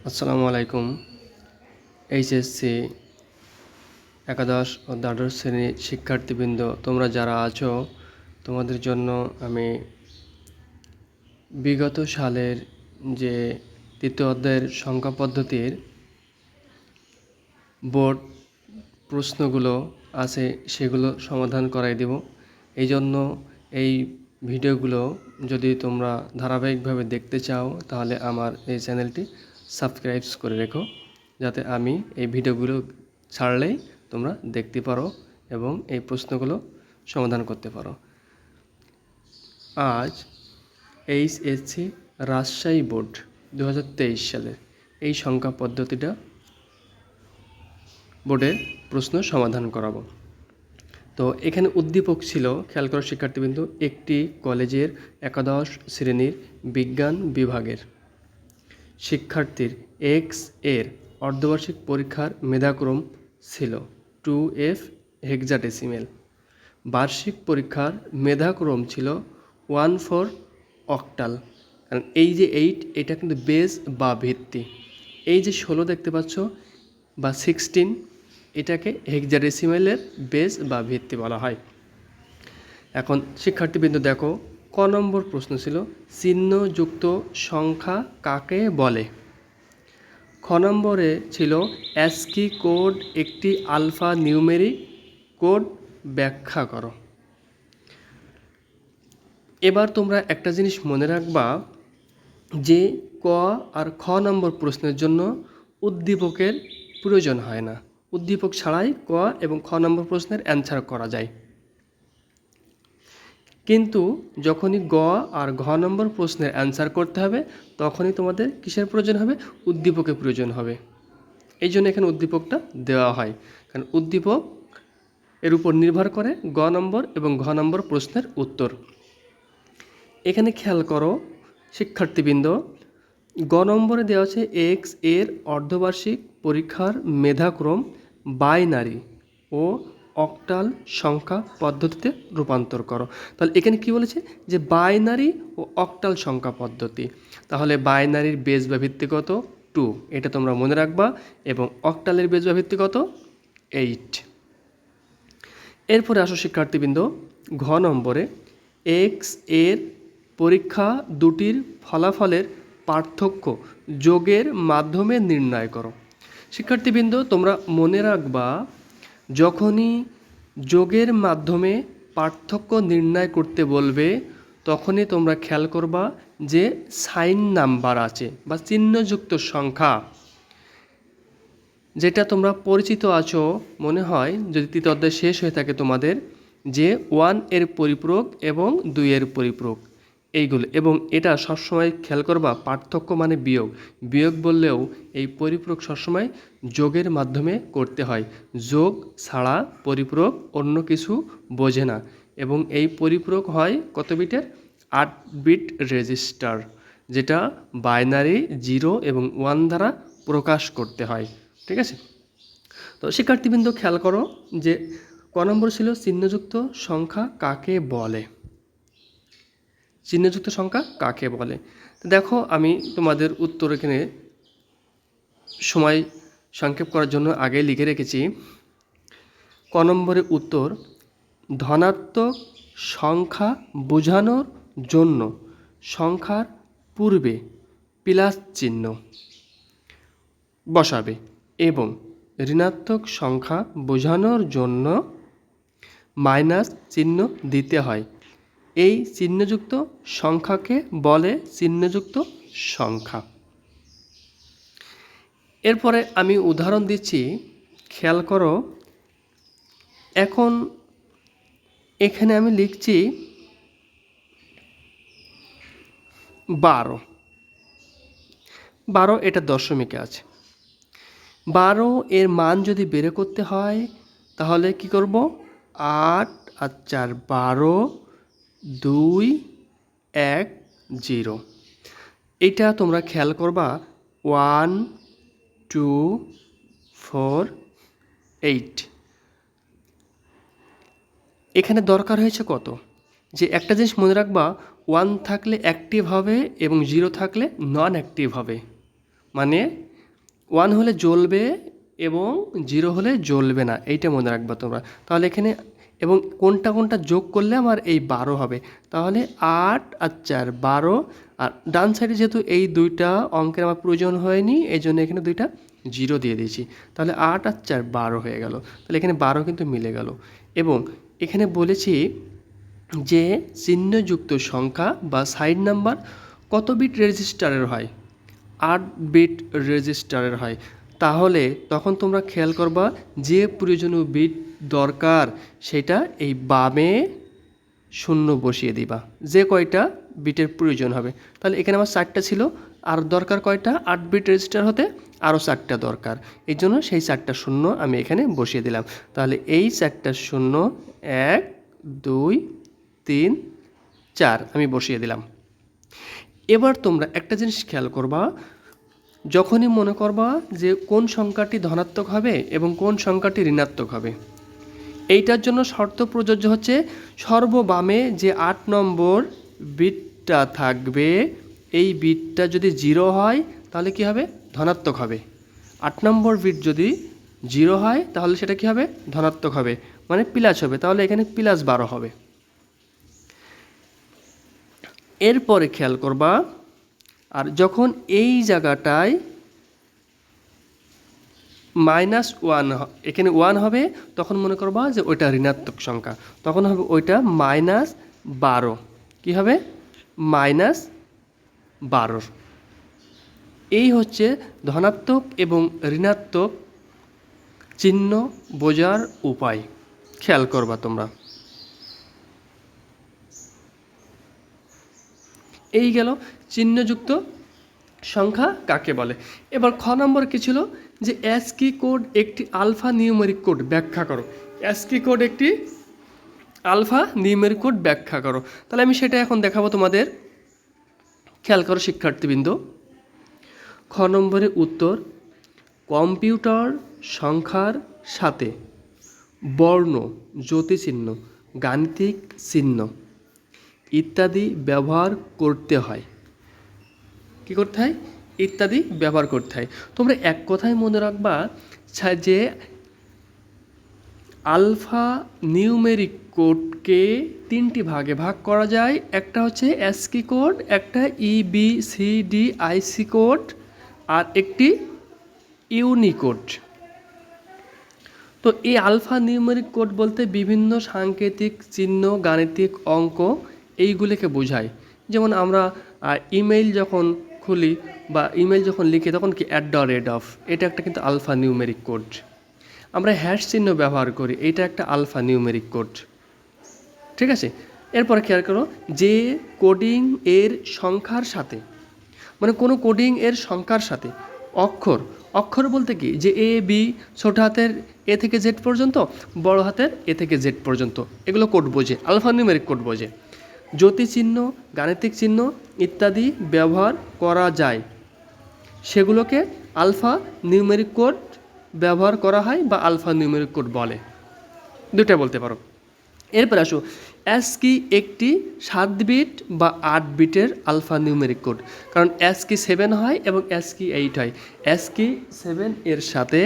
আসসালামু আলাইকুম। এইচএসসি একাদশ ও দ্বাদশ শ্রেণীর শিক্ষার্থীবৃন্দ, তোমরা যারা আছো, তোমাদের জন্য আমি বিগত সালের যে তৃতীয় অধ্যায়ের সংখ্যা পদ্ধতির বোর্ড প্রশ্নগুলো আছে সেগুলো সমাধান করাই দেব। এই জন্য এই ভিডিওগুলো যদি তোমরা ধারাবাহিকভাবে দেখতে চাও তাহলে আমার এই চ্যানেলটি সাবস্ক্রাইব করে রেখো, যাতে আমি এই ভিডিওগুলো ছাড়লেই তোমরা দেখতে পারো এবং এই প্রশ্নগুলো সমাধান করতে পারো। আজ এইচএসসি রাজশাহী বোর্ড 2023 সালের এই সংখ্যা পদ্ধতিটা বোর্ডের প্রশ্ন সমাধান করাবো। তো এখানে উদ্দীপক ছিল, খেয়াল করো শিক্ষার্থীবৃন্দ, একটি কলেজের একাদশ শ্রেণীর বিজ্ঞান বিভাগের শিক্ষার্থীর এক্স এর অর্ধবার্ষিক পরীক্ষার মেধাক্রম ছিল 2F হেক্সাডেসিমেল। বার্ষিক পরীক্ষার মেধাক্রম ছিল 14 অক্টাল। কারণ এই যে 8, এটা কিন্তু বেস বা ভিত্তি। এই যে 16 দেখতে পাচ্ছ বা 16, এটাকে হেক্সাডেসিমেলের বেস বা ভিত্তি বলা হয়। এখন শিক্ষার্থীবৃন্দ দেখো, ক নম্বর প্রশ্ন ছিল চিহ্নযুক্ত সংখ্যা কাকে বলে। খ নম্বরে ছিল অ্যাস্কি কোড একটি আলফা নিউমেরিক কোড, ব্যাখ্যা করো। এবার তোমরা একটা জিনিস মনে রাখবা যে ক আর খ নম্বর প্রশ্নের জন্য উদ্দীপকের প্রয়োজন হয় না। উদ্দীপক ছাড়াই ক এবং খ নম্বর প্রশ্নের অ্যান্সার করা যায়। কিন্তু যখনই গ আর ঘ নম্বর প্রশ্নের অ্যান্সার করতে হবে তখনই তোমাদের কিসের প্রয়োজন হবে? উদ্দীপকের প্রয়োজন হবে। এই জন্য এখানে উদ্দীপকটা দেওয়া হয়, কারণ উদ্দীপক এর উপর নির্ভর করে গ নম্বর এবং ঘ নম্বর প্রশ্নের উত্তর। এখানে খেয়াল করো শিক্ষার্থীবৃন্দ, গ নম্বরে দেওয়া আছে এক্স এর অর্ধবার্ষিক পরীক্ষার মেধাক্রম বাইনারি ও অক্টাল সংখ্যা পদ্ধতিতে রূপান্তর করো। তাহলে এখানে কি বলেছে যে বাইনারি ও অক্টাল সংখ্যা পদ্ধতি। তাহলে বাইনারির বেস বা ভিত্তি কত? 2, এটা তোমরা মনে রাখবা, এবং অক্টালের বেস বা ভিত্তি কত? 8। এরপরে আসো শিক্ষার্থীবৃন্দ, ঘ নম্বরে এক্স এর পরীক্ষা দুটির ফলাফলের পার্থক্য যোগের মাধ্যমে নির্ণয় করো। শিক্ষার্থীবৃন্দ, তোমরা মনে রাখবা, যখনই যোগের মাধ্যমে পার্থক্য নির্ণয় করতে বলবে তখনই তোমরা খেয়াল করবা যে সাইন নাম্বার আছে বা চিহ্নযুক্ত সংখ্যা, যেটা তোমরা পরিচিত আছো মনে হয় যদি তৃতীয় অধ্যায় শেষ হয়ে থাকে তোমাদের, যে 1 এর পরিপূরক এবং 2 এর পরিপূরক এইগুলো। এবং এটা সবসময় খেয়াল করবা, পার্থক্য মানে বিয়োগ। বিয়োগ বললেও এই পরিপূরক সবসময় যোগের মাধ্যমে করতে হয়। যোগ ছাড়া পরিপূরক অন্য কিছু বোঝে না। এবং এই পরিপূরক হয় কত বিটের? 8 বিট রেজিস্টার, যেটা বাইনারি 0 এবং 1 দ্বারা প্রকাশ করতে হয়। ঠিক আছে? তো শিক্ষার্থীবৃন্দ খেয়াল করো যে ক নম্বর ছিল চিহ্নযুক্ত সংখ্যা কাকে বলে। চিহ্নযুক্ত সংখ্যা কাকে বলে? দেখো, আমি তোমাদের উত্তর এখানে সময় সংক্ষেপ করার জন্য আগে লিখে রেখেছি। ক নম্বরের উত্তর, ধনাত্মক সংখ্যা বোঝানোর জন্য সংখ্যার পূর্বে প্লাস চিহ্ন বসাবে এবং ঋণাত্মক সংখ্যা বোঝানোর জন্য মাইনাস চিহ্ন দিতে হয়। এই চিহ্নযুক্ত সংখ্যাকে বলে চিহ্নযুক্ত সংখ্যা। এরপরে আমি উদাহরণ দিচ্ছি, খেয়াল করো। এখন এখানে আমি লিখছি 12, এটা দশমিকে আছে। 12 এর মান যদি বের করতে হয় তাহলে কি করব? 8 আর 4 12, 2 1 0। এটা তোমরা খেয়াল করবা 1 2 4 8। এখানে দরকার হয়েছে কত? যে একটা জিনিস মনে রাখবা, 1 থাকলে অ্যাক্টিভ হবে এবং 0 থাকলে নন অ্যাক্টিভ হবে। মানে 1 হলে জ্বলবে এবং 0 হলে জ্বলবে না, এইটা মনে রাখবা তোমরা। তাহলে এখানে এবং কোনটা কোনটা যোগ করলে আমার এই 12 হবে, তাহলে 8 আর 4 12। আর ডান সাইডে যেহেতু এই দুইটা অঙ্কের আমার প্রয়োজন হয়নি, এই জন্য এখানে দুইটা 0 দিয়ে দিয়েছি। তাহলে 8 আর 4 12 হয়ে গেল। তাহলে এখানে 12 কিন্তু মিলে গেল। এবং এখানে বলেছি যে চিহ্নযুক্ত সংখ্যা বা সাইড নাম্বার কত বিট রেজিস্টারের হয়? 8 বিট রেজিস্টারের হয়। তাহলে তখন তোমরা খেয়াল করবা যে প্রয়োজনীয় বিট দরকার সেটা এই বামে 0 বসিয়ে দিবা, যে কয়টা বিটের প্রয়োজন হবে। তাহলে এখানে আমার 4টা ছিল, আর দরকার কয়টা? 8 বিট রেজিস্টার হতে আরও 4টা দরকার, এই জন্য সেই 4টা 0 আমি এখানে বসিয়ে দিলাম। তাহলে এই 4টা 0 1 2 3 4 আমি বসিয়ে দিলাম। এবার তোমরা একটা জিনিস খেয়াল করবা, যখনই মনে করবা যে কোন সংখ্যাটি ধনাত্মক হবে এবং কোন সংখ্যাটি ঋণাত্মক হবে, এইটার জন্য শর্ত প্রযোজ্য হচ্ছে সর্ববামে যে 8 নম্বর বিটটা থাকবে, এই বিটটা যদি 0 হয় তাহলে কি হবে? ধনাত্মক হবে। 8 নম্বর বিট যদি 0 হয় তাহলে সেটা কি হবে? ধনাত্মক হবে, মানে প্লাস হবে। তাহলে এখানে +12 হবে। এরপরে খেয়াল করবা, আর যখন এই জায়গাটায় -1 এখানে 1 হবে, তখন মনে করবা যে ওইটা ঋণাত্মক সংখ্যা, তখন হবে ওইটা -12। কি হবে? -12। এই হচ্ছে ধনাত্মক এবং ঋণাত্মক চিহ্ন বোঝার উপায়। খেয়াল করবা তোমরা। এই গেল চিহ্নযুক্ত সংখ্যা কাকে বলে। এবার খ নম্বর কি ছিল? যে অ্যাসকি কোড একটি আলফা নিউমেরিক কোড ব্যাখ্যা করো। অ্যাসকি কোড একটি আলফা নিউমেরিক কোড ব্যাখ্যা করো। তাহলে আমি সেটা এখন দেখাবো তোমাদের। খেয়াল করো শিক্ষার্থীবৃন্দ। খ নম্বরে উত্তর, কম্পিউটার সংখ্যার সাথে বর্ণ, জ্যোতিচিহ্ন, গাণিতিক চিহ্ন ইত্যাদি ব্যবহার করতে হয়। কী করতে হয়? ইত্যাদি ব্যবহার করতে হয়। তোমরা এক কথায় মনে রাখবা যে আলফা নিউমেরিক কোডকে 3টি ভাগে ভাগ করা যায়। একটা হচ্ছে অ্যাসকি কোড, একটা EBCDIC কোড, আর একটি ইউনিকোড। তো এই আলফা নিউমেরিক কোড বলতে বিভিন্ন সাংকেতিক চিহ্ন, গাণিতিক অঙ্ক এইগুলিকে বোঝায়। যেমন আমরা ইমেইল যখন খুলি বা ইমেইল যখন লিখি তখন কি @, এটা একটা কিন্তু আলফা নিউমেরিক কোড। আমরা হ্যাশ চিহ্ন ব্যবহার করি, এটা একটা আলফা নিউমেরিক কোড। ঠিক আছে? এরপরে খেয়াল করো, যে কোডিং এর সংখ্যার সাথে, মানে কোনো কোডিং এর সংখ্যার সাথে অক্ষর, অক্ষর বলতে কি? যে A B ছোট হাতের A থেকে Z পর্যন্ত, বড় হাতের A থেকে Z পর্যন্ত, এগুলো কোড বোঝে, আলফা নিউমেরিক কোড বোঝে। জ্যোতিচিহ্ন, গাণিতিক চিহ্ন ইত্যাদি ব্যবহার করা যায়, সেগুলোকে আলফা নিউমেরিক কোড ব্যবহার করা হয় বা আলফা নিউমেরিক কোড বলে। দুটা বলতে পারো। এরপর আসো, অ্যাসকি একটি 7 বিট বা 8 বিটের আলফা নিউমেরিক কোড। কারণ অ্যাসকি 7 হয় এবং অ্যাসকি 8 হয়। অ্যাসকি 7 এর সাথে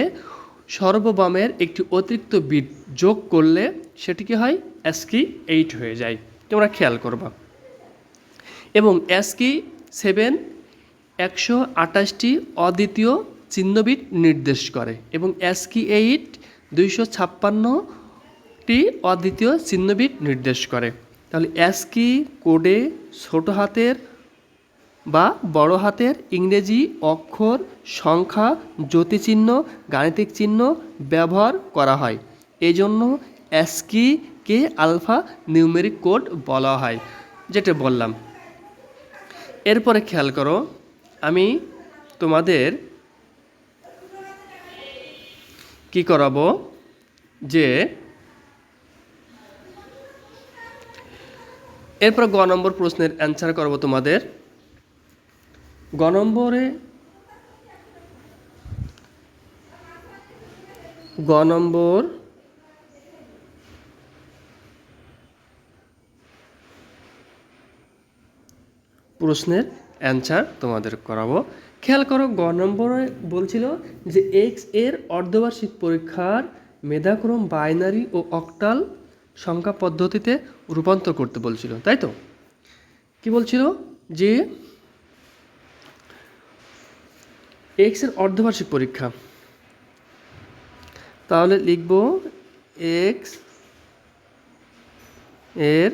সর্ববামের একটি অতিরিক্ত বিট যোগ করলে সেটি কি হয়? অ্যাসকি 8 হয়ে যায়। তোমরা খেয়াল করবা। এবং অ্যাসকি 7 128টি অদ্বিতীয় চিহ্নবিট নির্দেশ করে এবং অ্যাসকি 8 256টি অদ্বিতীয় চিহ্নবিট নির্দেশ করে। তাহলে অ্যাসকি কোডে ছোট হাতের বা বড় হাতের ইংরেজি অক্ষর, সংখ্যা, জ্যোতিচিহ্ন, গাণিতিক চিহ্ন ব্যবহার করা হয়। এই জন্য অ্যাসকিকে আলফা নিউমেরিক কোড বলা হয়, যেটা বললাম। এরপরে খেয়াল করো, আমি তোমাদের কি করাবো, যে এরপর গ নম্বর প্রশ্নের অ্যান্সার করবো তোমাদের। গ নম্বর প্রশ্নের অ্যান্সার তোমাদের করাবো। খেয়াল করো, গ নম্বরে বলছিল যে এক্স এর অর্ধবার্ষিক পরীক্ষার মেধাক্রম বাইনারি ও অক্টাল সংখ্যা পদ্ধতিতে রূপান্তর করতে বলছিল, তাই তো? কি বলছিল যে এক্স এর অর্ধবার্ষিক পরীক্ষা, তাহলে লিখব এক্স এর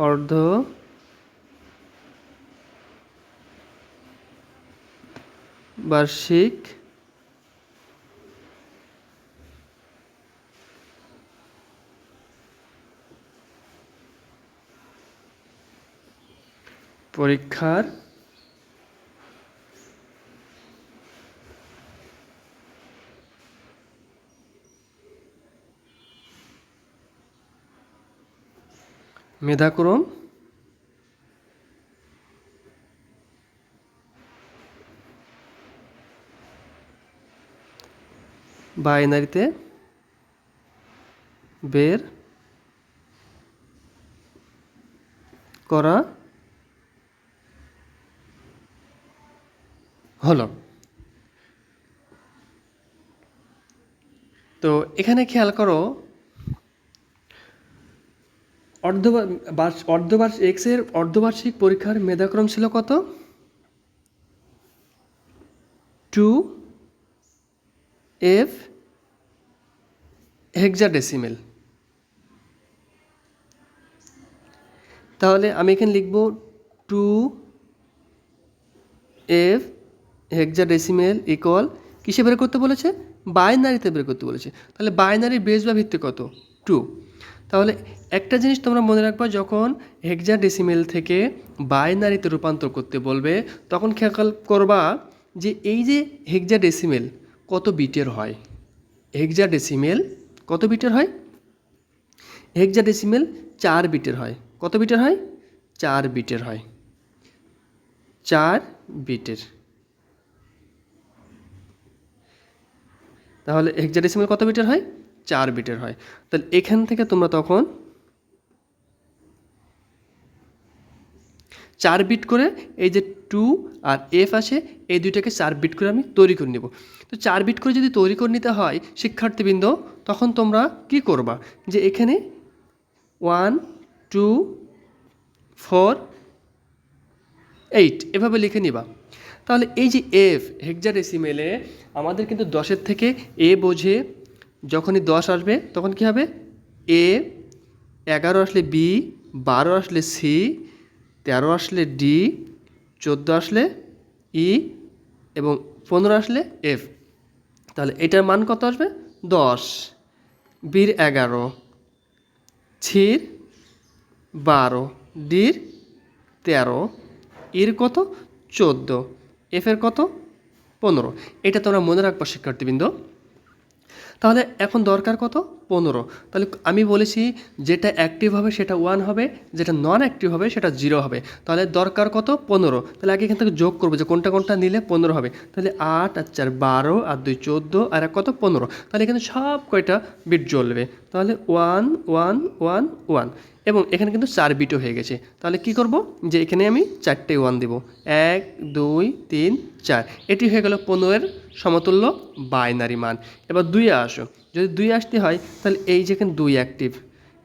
অর্ধবার্ষিক পরীক্ষার মেধাক্রম বাইনারিতে বের করা হলো। তো এখানে খেয়াল করো, এক্স এর অর্ধবার্ষিক পরীক্ষার মেধাক্রম ছিল কত? 2f hexadecimal. তাহলে আমি এখানে লিখব 2f হেক্সাডেসিমেল ইকুয়াল কিসে বের করতে বলেছে? বাইনারিতে বের করতে বলেছে। তাহলে বাইনারির বেস বা ভিত্তি কত? 2। তাহলে একটা জিনিস তোমরা মনে রাখবা, যখন হেক্সাডেসিমেল থেকে বাইনারিতে রূপান্তর করতে বলবে তখন খেয়াল করবা যে এই যে হেক্সাডেসিমেল কত বিটের হয়। হেক্সাডেসিমেল কত বিটের হয়? হেক্সাডেসিমেল 4 বিটের হয়। কত বিটের হয়? 4 বিটের হয়। 4 বিটের। তাহলে হেক্সাডেসিমেল কত বিটের হয়? 4 বিটের হয়। তাহলে এখান থেকে তোমরা তখন 4 বিট করে এই যে 2 আর এফ আসে, এই দুইটাকে 4 বিট করে আমি তৈরি করে নেব। তো 4 বিট করে যদি তৈরি করে নিতে হয় শিক্ষার্থীবৃন্দ, তখন তোমরা কি করবা, যে এখানে 1 2 4 8 এভাবে লিখে নিবা। তাহলে এই যে এফ হেক্সাডেসিমেলে আমাদের কিন্তু 10-এর থেকে এ বোঝে, যখনই 10 আসবে তখন কি হবে? এ, 11 আসলে বি, 12 আসলে সি, 13 আসলে ডি, 14 আসলে ই এবং 15 আসলে এফ। তাহলে এটার মান কত আসবে? 10, বির 11, সির 12, ডির 13, ইর কত? 14, এফের কত? 15। এটা তোমরা মনে রাখবা শিক্ষার্থীবৃন্দ। তাহলে এখন দরকার কত? 15। তাহলে আমি বলেছি যেটা অ্যাক্টিভ হবে সেটা 1 হবে, যেটা নন অ্যাক্টিভ হবে সেটা 0 হবে। তাহলে দরকার কত? 15। তাহলে আগে এখান থেকে যোগ করবো যে কোনটা কোনটা নিলে 15 হবে। তাহলে 8 আর 4 12 আর 2 14 আর 1 কত? 15। তাহলে এখানে সব কয়টা বিট জ্বলবে। তাহলে 1 1 1 1 এবং এখানে কিন্তু 4 বিটও হয়ে গেছে। তাহলে কি করব, যে এখানে আমি 4টে 1 দেব। 1 2 3 4। এটি হয়ে গেল 15-এর সমতুল্য বাইনারি মান। এবার 2 আসো। যদি 2 আসতে হয় তাহলে এই যে এখানে 2 অ্যাক্টিভ,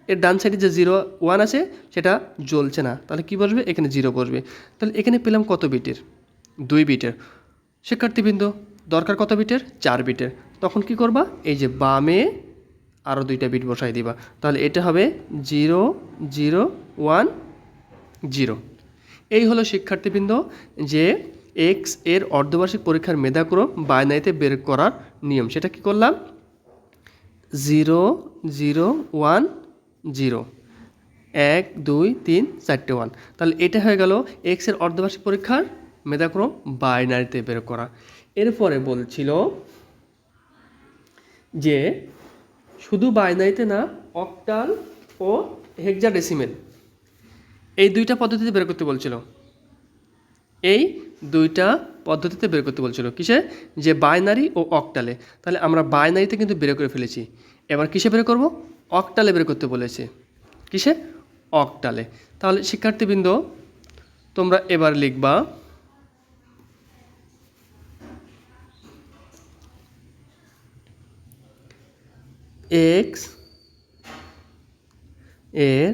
এর ডান সাইডে যে 0 1 আছে সেটা জ্বলছে না, তাহলে কি বসবে? এখানে 0 বসবে। তাহলে এখানে পেলাম কত বিটের? 2 বিটের। শিক্ষার্থীবৃন্দ দরকার কত বিটের? 4 বিটের। তখন কি করবা? এই যে বামে আরও 2টা বিট বসাই দিবা। তাহলে এটা হবে 0 0 1 0। এই হলো শিক্ষার্থীবৃন্দ যে এক্স এর অর্ধবার্ষিক পরীক্ষার মেধাক্রম বাইনারিতে বের করার নিয়ম। সেটা কি করলাম? 0 0 1 0, 1 2 3 4টে 1। তাহলে এটা হয়ে গেল এক্স এর অর্ধবার্ষিক পরীক্ষার মেধাক্রম বাইনারিতে বের করা। এরপরে বলছিল যে শুধু বাইনারিতে না, অক্টাল ও হেক্সাডেসিমেল এই 2টা পদ্ধতিতে বের করতে বলছিল। এই 2টা পদ্ধতিতে বের করতে বলছিল। কিসে? যে বাইনারি ও অক্টালে। তাহলে আমরা বাইনারিতে কিন্তু বের করে ফেলেছি। এবার কিসে বের করব? অক্টালে বের করতে বলেছে। কিসে? অক্টালে। তাহলে শিক্ষার্থীবৃন্দ তোমরা এবার লিখবা এক্স এর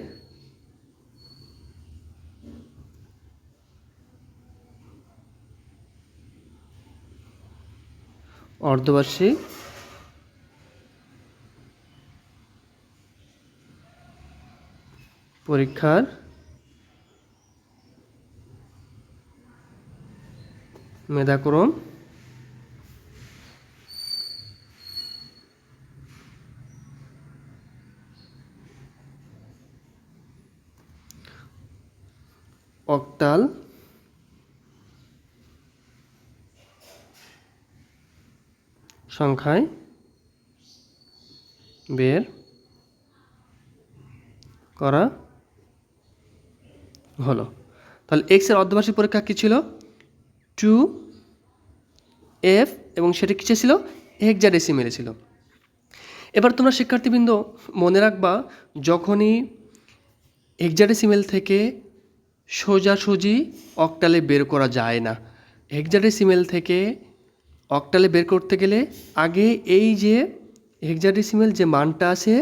অর্ধবার্ষিক পরীক্ষার মেধাক্রম অক্টাল সংখ্যায় বের করা হলো। তাহলে এক্স এর অর্ধবার্ষিক পরীক্ষা কী ছিল? 2f এবং সেটা কিসে ছিল? হেক্সাডেসিমেলে ছিল। এবার তোমরা শিক্ষার্থীবৃন্দ মনে রাখবা, যখনই হেক্সাডেসিমেল থেকে সোজাসুজি অক্টালে বের করা যায় না। হেক্সাডেসিমেল থেকে অক্টালে বের করতে গেলে আগে এই যে হেক্সাডেসিমেল যে মানটা আছে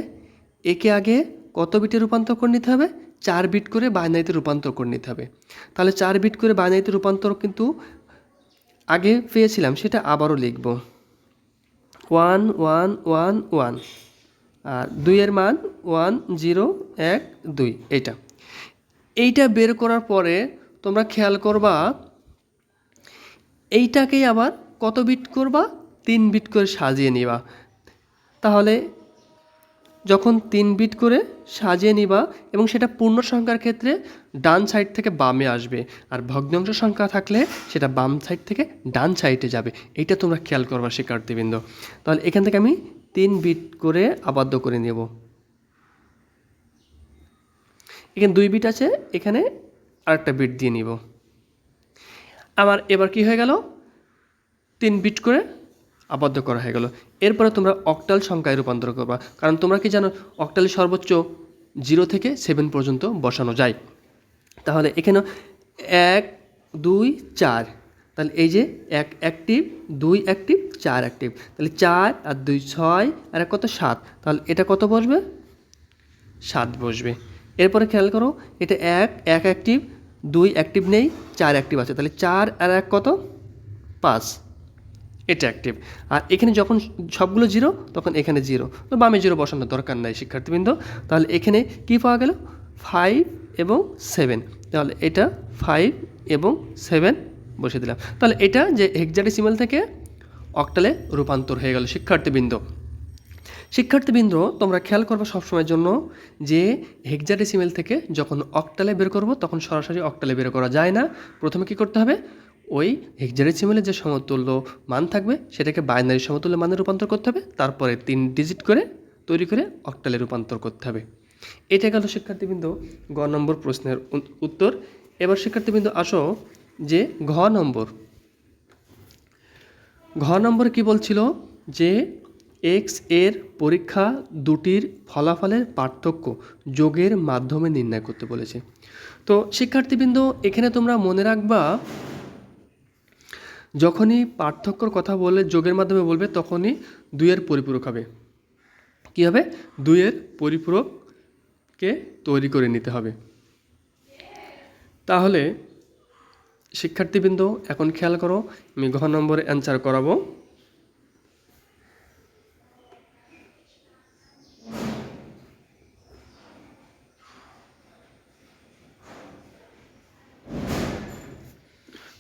একে আগে কত বিটে রূপান্তর করে নিতে হবে? 4 বিট করে বাইনারিতে রূপান্তর করে নিতে হবে। তাহলে 4 বিট করে বাইনারিতে রূপান্তর কিন্তু আগে পেয়েছিলাম, সেটা আবারও লিখব 1 1 1 1 আর 2 এর মান 1 0 1 2। এইটা বের করার পরে তোমরা খেয়াল করবা এইটাকেই আবার কত বিট করবা? 3 বিট করে সাজিয়ে নিবা। তাহলে যখন 3 বিট করে সাজিয়ে নিবা এবং সেটা পূর্ণ সংখ্যার ক্ষেত্রে ডান সাইড থেকে বামে আসবে, আর ভগ্নাংশ সংখ্যা থাকলে সেটা বাম সাইড থেকে ডান সাইডে যাবে। এইটা তোমরা খেয়াল করবা শিক্ষার্থীবৃন্দ। তাহলে এখান থেকে আমি 3 বিট করে আবদ্ধ করে নেব। এখানে 2 বিট আছে, এখানে আরেকটা বিট দিয়ে নিব। আমার এবার কি হয়ে গেল? 3 বিট করে আবদ্ধ করা হয়ে গেল। এরপরে তোমরা অক্টাল সংখ্যায় রূপান্তর করবা, কারণ তোমরা কি জানো অক্টালে সর্বোচ্চ 0 থেকে 7 পর্যন্ত বসানো যায়। তাহলে এখানে 1 2 4, তাহলে এই যে 1 অ্যাক্টিভ, 2 অ্যাক্টিভ, 4 অ্যাক্টিভ, তাহলে 4 আর 2 6 আর কত 7, তাহলে এটা কত বসবে? 7 বসবে। এরপরে খেয়াল করো, এটা 1 অ্যাক্টিভ, 2 অ্যাক্টিভ নেই, 4 অ্যাক্টিভ আছে, তাহলে 4 আর 1 কত? 5, এটা অ্যাক্টিভ। আর এখানে যখন সবগুলো 0 তখন এখানে 0, তো বামে 0 বসানোর দরকার নাই শিক্ষার্থীবৃন্দ। তাহলে এখানে কি পাওয়া গেল? 5 এবং 7, তাহলে এটা 5 এবং 7 বসে দিলাম। তাহলে এটা যে হেক্সাডেসিমাল থেকে অক্টালে রূপান্তর হয়ে গেল শিক্ষার্থীবৃন্দ। তোমরা খেয়াল করবে সবসময়ের জন্য যে হেক্সাডেসিমেল থেকে যখন অক্টালে বের করব তখন সরাসরি অক্টালে বের করা যায় না। প্রথমে কি করতে হবে? ওই হেক্সাডেসিমেলের যে সমতুল্য মান থাকবে সেটাকে বাইনারি সমতুল্য মানে রূপান্তর করতে হবে, তারপরে 3 ডিজিট করে তৈরি করে অক্টালে রূপান্তর করতে হবে। এটা গেল শিক্ষার্থীবৃন্দ গ নম্বর প্রশ্নের উত্তর। এবার শিক্ষার্থীবৃন্দ আসো যে ঘ নম্বর কি বলছিল? যে এক্স এর পরীক্ষা দুটির ফলাফলের পার্থক্য যোগের মাধ্যমে নির্ণয় করতে বলেছে। তো শিক্ষার্থীবৃন্দ এখানে তোমরা মনে রাখবা, যখনই পার্থক্যর কথা বলে যোগের মাধ্যমে বলবে তখনই 2 এর পরিপূরক হবে। কী হবে? 2 এর পরিপূরককে তৈরি করে নিতে হবে। তাহলে শিক্ষার্থীবৃন্দ এখন খেয়াল করো, আমি ঘ নম্বরে অ্যান্সার করাবো।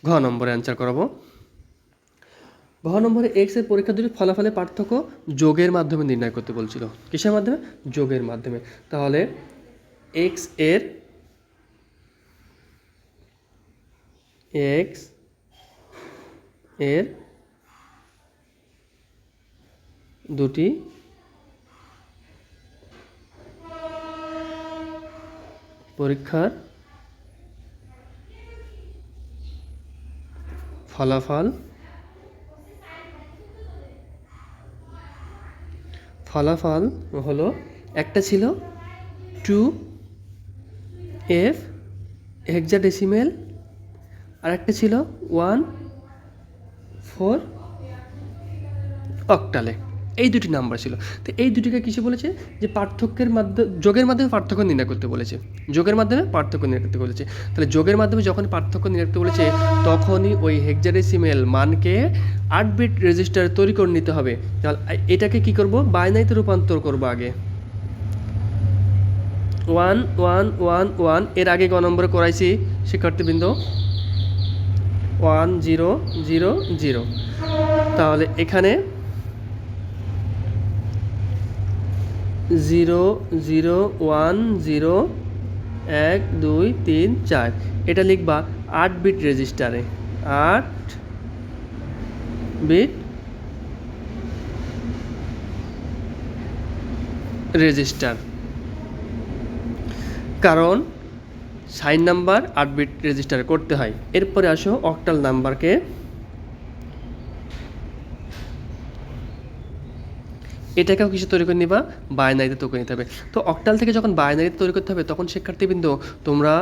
ঘ নম্বরে অ্যান্সার করাবো। ঘ নম্বরে এক্স এর পরীক্ষা দুটির ফলাফলের পার্থক্য যোগের মাধ্যমে নির্ণয় করতে বলছিল। কিসের মাধ্যমে? যোগের মাধ্যমে। তাহলে এক্স এর দুটি পরীক্ষার ফলাফল হলো, একটা ছিল 2f হেক্সাডেসিমেল আর একটা ছিল 1/4 অক্টালে। এই দুটি নাম্বার ছিল। তো এই দুটিকে কিসে বলেছে, যে পার্থক্যের মাধ্যমে, যোগের মাধ্যমে পার্থক্য নির্ণয় করতে বলেছে। যোগের মাধ্যমে পার্থক্য নির্ণয় করতে বলেছে। তাহলে যোগের মাধ্যমে যখন পার্থক্য নির্ণয় করতে বলেছে, তখনই ওই হেক্সাডেসিমেল মানকে 8 বিট রেজিস্টার তৈরি করে নিতে হবে। তাহলে এটাকে কি করব, বাইনারিতে রূপান্তর করব আগে। 1 এর আগে ক নম্বরে করাইছি শিক্ষার্থীবৃন্দ, 1 0 0 0। তাহলে এখানে 0 0 1 0 1 2 3 4, এটা লিখবা 8 বিট রেজিস্টারে, 8 বিট রেজিস্টার, কারণ সাইন নাম্বার 8 বিট রেজিস্টার করতে হয়। এরপরে আসো অক্টাল নাম্বারকে, এটাকেও কিছু তৈরি করে নিবা, বাইনারিতে তৈরি করে নিতে হবে। তো অক্টাল থেকে যখন বাইনারিতে তৈরি করতে হবে, তখন শিক্ষার্থীবৃন্দ তোমরা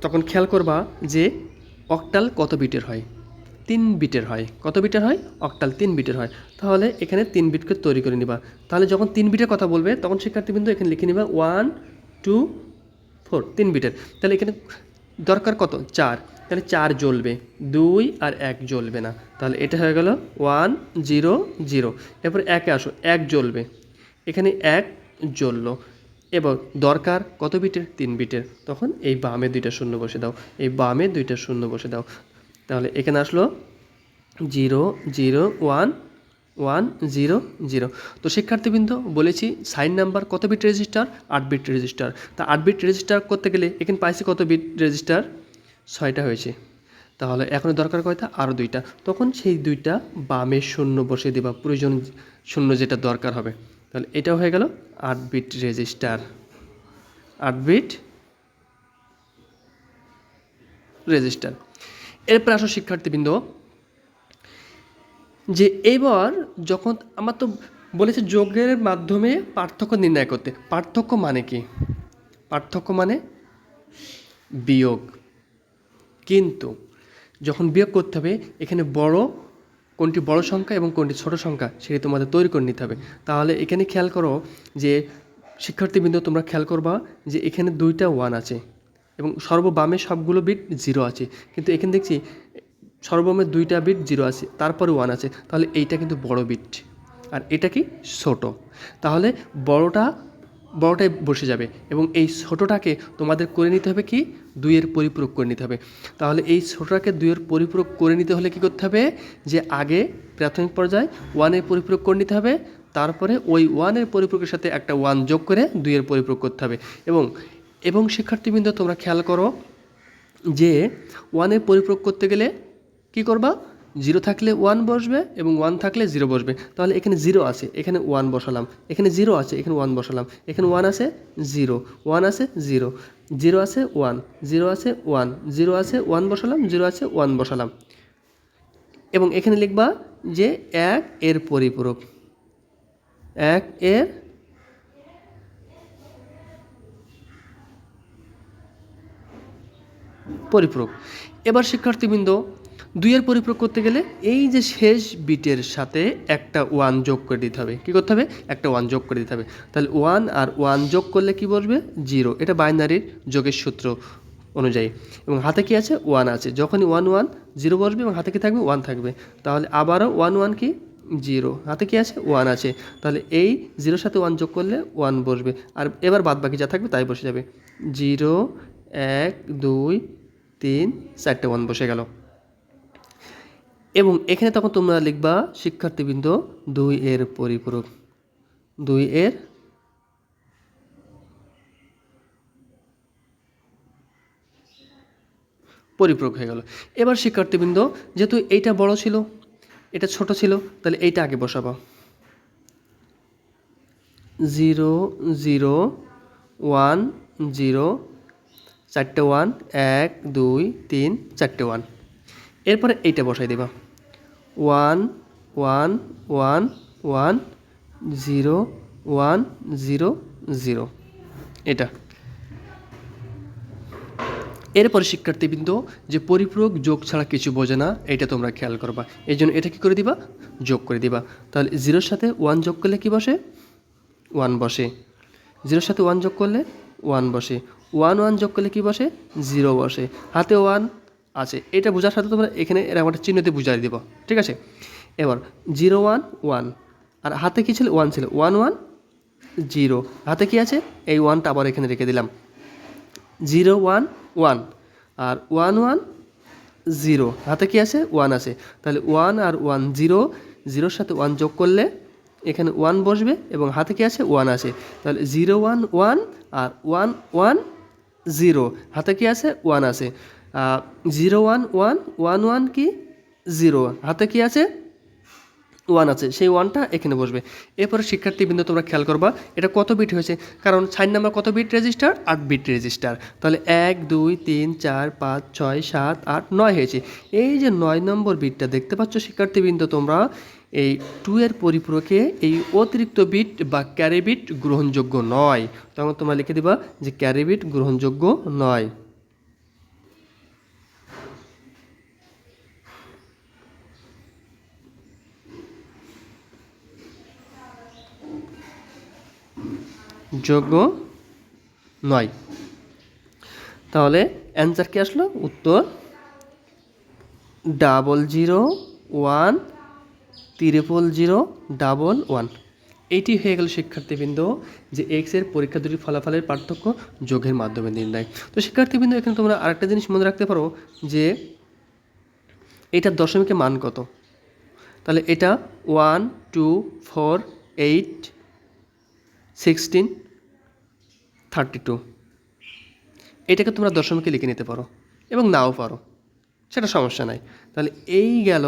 তখন খেয়াল করবা যে অক্টাল কত বিটের হয়, 3 বিটের হয়। কত বিটের হয়? অক্টাল 3 বিটের হয়। তাহলে এখানে 3 বিটকে তৈরি করে নিবা। তাহলে যখন 3 বিটের কথা বলবে, তখন শিক্ষার্থীবৃন্দ এখানে লিখে নিবা 1 2 4, 3 বিটের। তাহলে এখানে দরকার কত? 4। তাহলে 4 জ্বলবে, 2 আর 1 জ্বলবে না। তাহলে এটা হয়ে গেল 1 0 0। এরপর 1 আসো, 1 জ্বলবে, এখানে 1 জ্বললো। এবার দরকার কত বিটের? 3 বিটের। তখন এই বামে 2টা শূন্য বসে দাও, এই বামে 2টা শূন্য বসে দাও। তাহলে এখানে আসলো 0 0 1 1 0 0। তো শিক্ষার্থীবৃন্দ বলেছি সাইন নাম্বার কত বিট রেজিস্টার? 8 bit register. তা 8 বিট রেজিস্টার করতে গেলে এখানে পাইছি কত বিট রেজিস্টার? 6টা হয়েছে। তাহলে এখন দরকার কয়টা? আরও 2টা। তখন সেই 2টা বামে শূন্য বসে দেবা, প্রয়োজন শূন্য যেটা দরকার হবে। তাহলে এটাও হয়ে গেল 8 বিট রেজিস্টার, 8 বিট রেজিস্টার। এরপর আসো শিক্ষার্থীবৃন্দ, যে এবার যখন আমার তো বলেছে যোগের মাধ্যমে পার্থক্য নির্ণয় করতে। পার্থক্য মানে কি? পার্থক্য মানে বিয়োগ। কিন্তু যখন বিয়োগ করতে হবে, এখানে কোনটি বড় সংখ্যা এবং কোনটি ছোট সংখ্যা সেটি তোমাদের তৈরি করে নিতে হবে। তাহলে এখানে খেয়াল করো যে শিক্ষার্থীবৃন্দ, তোমরা খেয়াল করবা যে এখানে 2টা 1 আছে এবং সর্ববামে সবগুলো বিট 0 আছে। কিন্তু এখানে দেখছি সর্বমোট 2টা বিট 0 আছে, তারপরে 1 আছে। তাহলে এইটা কিন্তু বড় বিট আর এটা কি ছোট। তাহলে বড়টাই বসে যাবে এবং এই ছোটোটাকে তোমাদের করে নিতে হবে কি? 2-এর পরিপূরক করে নিতে হবে। তাহলে এই ছোটোটাকে 2-এর পরিপূরক করে নিতে হলে কী করতে হবে? যে আগে প্রাথমিক পর্যায়ে 1-এর পরিপূরক করে নিতে হবে, তারপরে ওই 1-এর পরিপূরকের সাথে একটা 1 যোগ করে 2-এর পরিপূরক করতে হবে। এবং শিক্ষার্থীবৃন্দ তোমরা খেয়াল করো যে 1-এর পরিপূরক করতে গেলে কি করবা? 0 থাকলে 1 বসবে এবং 1 থাকলে 0 বসবে। তাহলে এখানে 0 আছে, এখানে 1 বসালাম, এখানে 0 আছে, এখানে 1 বসালাম, এখানে 1 আছে 0, 1 আছে 0, 0 আছে 1, 0 আছে 1, 0 আছে 1 বসালাম, 0 আছে 1 বসালাম। এবং এখানে লিখবা যে 1 এর পরিপূরক, 1 এর পরিপূরক। এবার শিক্ষার্থীবৃন্দ 2-এর পরিপূরক করতে গেলে এই যে শেষ বিটের সাথে একটা 1 যোগ করে দিতে হবে। কী করতে হবে? একটা 1 যোগ করে দিতে হবে। তাহলে 1 আর 1 যোগ করলে কি বসবে? 0। এটা বাইনারির যোগের সূত্র অনুযায়ী। এবং হাতে কি আছে? 1 আছে। যখনই 1 1 0 বসবে এবং হাতে কি থাকবে? 1 থাকবে। তাহলে আবারও 1 1 কি? 0। হাতে কি আছে? 1 আছে। তাহলে এই 0-র সাথে 1 যোগ করলে 1 বসবে। আর এবার বাদবাকি যা থাকবে তাই বসে যাবে। 0 1 2 3 4টে 1 বসে গেল। এবং এখানে তখন তোমরা লিখবা শিক্ষার্থীবৃন্দ 2-এর পরিপূরক, 2-এর পরিপূরক হয়ে গেল। এবার শিক্ষার্থীবৃন্দ যেহেতু এইটা বড় ছিল, এটা ছোট ছিল, তাহলে এইটা আগে বসাবো। 0 0 1 0, 4টে 1, 1 2 3 4টে 1। এরপরে এইটা বসাই দেবা 1 1 1 1 0 1 0 0। এটা এরপরে শিক্ষার্থীবৃন্দ যে পরিপূরক যোগ ছাড়া কিছু বোঝে না, এটা তোমরা খেয়াল করবা। এই জন্য এটা কী করে দিবা, যোগ করে দিবা। তাহলে 0-র সাথে 1 যোগ করলে কী বসে, 1 বসে। 0-র সাথে 1 যোগ করলে 1 বসে। 1 যোগ করলে কী বসে, 0 বসে। হাতে 1 আছে, এটা বোঝার সাথে তোমরা এখানে এরকম একটা চিহ্ন দিয়ে বুঝাই দিব, ঠিক আছে। এবার 0 1 1, আর হাতে কী ছিল, 1 ছিল, 1 1 0, হাতে কী আছে, এই 1টা আবার এখানে রেখে দিলাম। 0 1 1 আর 1 1 0, হাতে কী আছে, 1 আছে। তাহলে 1 আর 1 0, 0-র সাথে 1 যোগ করলে এখানে 1 বসবে এবং হাতে কী আছে, 1 আছে। তাহলে 0 1 1 আর 1 1 0, হাতে কী আছে, 1 আছে। 0 1 1 1 1 কি 0, হাতে কী আছে, 1 আছে, সেই 1টা এখানে বসবে। এরপরে শিক্ষার্থীবৃন্দ তোমরা খেয়াল করবা এটা কত বিট হয়েছে, কারণ 4 নাম্বার কত বিট রেজিস্টার, 8 বিট রেজিস্টার। তাহলে 1 2 3 4 5 6 7 8 9 হয়েছে। এই যে 9 নম্বর বিটটা দেখতে পাচ্ছ শিক্ষার্থীবৃন্দ, তোমরা এই 2 এর পরিপূরকে এই অতিরিক্ত বিট বা ক্যারি বিট গ্রহণযোগ্য নয়, তখন তোমরা লিখে দিবা যে ক্যারি বিট গ্রহণযোগ্য নয়। যোগ্য নয়। তাহলে অ্যান্সার কি আসলো, উত্তর 001 00011। এইটি হয়ে গেল শিক্ষার্থীবৃন্দ যে এক্সের পরীক্ষা দুটির ফলাফলের পার্থক্য যোগের মাধ্যমে নির্ণয়। তো শিক্ষার্থীবৃন্দ এখানে তোমরা আরেকটা জিনিস মনে রাখতে পারো যে এটার দশমিকের মান কত। তাহলে এটা 1 2 4 8 16 32, এটাকে তোমরা দশমিকে লিখে নিতে পারো এবং নাও পারো, সেটা সমস্যা নাই। তাহলে এই গেল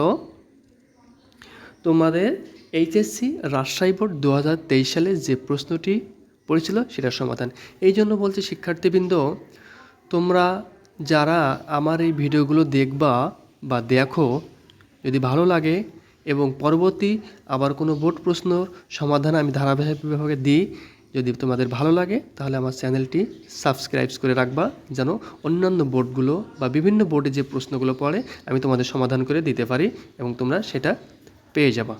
তোমাদের এইচএসসি রাজশাহী বোর্ড 2023 সালে যে প্রশ্নটি পড়েছিল সেটার সমাধান। এই জন্য বলছি শিক্ষার্থীবৃন্দ, তোমরা যারা আমার এই ভিডিওগুলো দেখবা বা দেখো, যদি ভালো লাগে এবং পরবর্তী আবার কোনো বোর্ড প্রশ্নর সমাধান আমি ধারাবাহিকভাবে দিই, যদি তোমাদের ভালো লাগে তাহলে আমার চ্যানেলটি সাবস্ক্রাইব করে রাখবা, যেন অন্যান্য বোর্ডগুলো বা বিভিন্ন বোর্ডে যে প্রশ্নগুলো পড়ে আমি তোমাদের সমাধান করে দিতে পারি এবং তোমরা সেটা পেয়ে যাবা।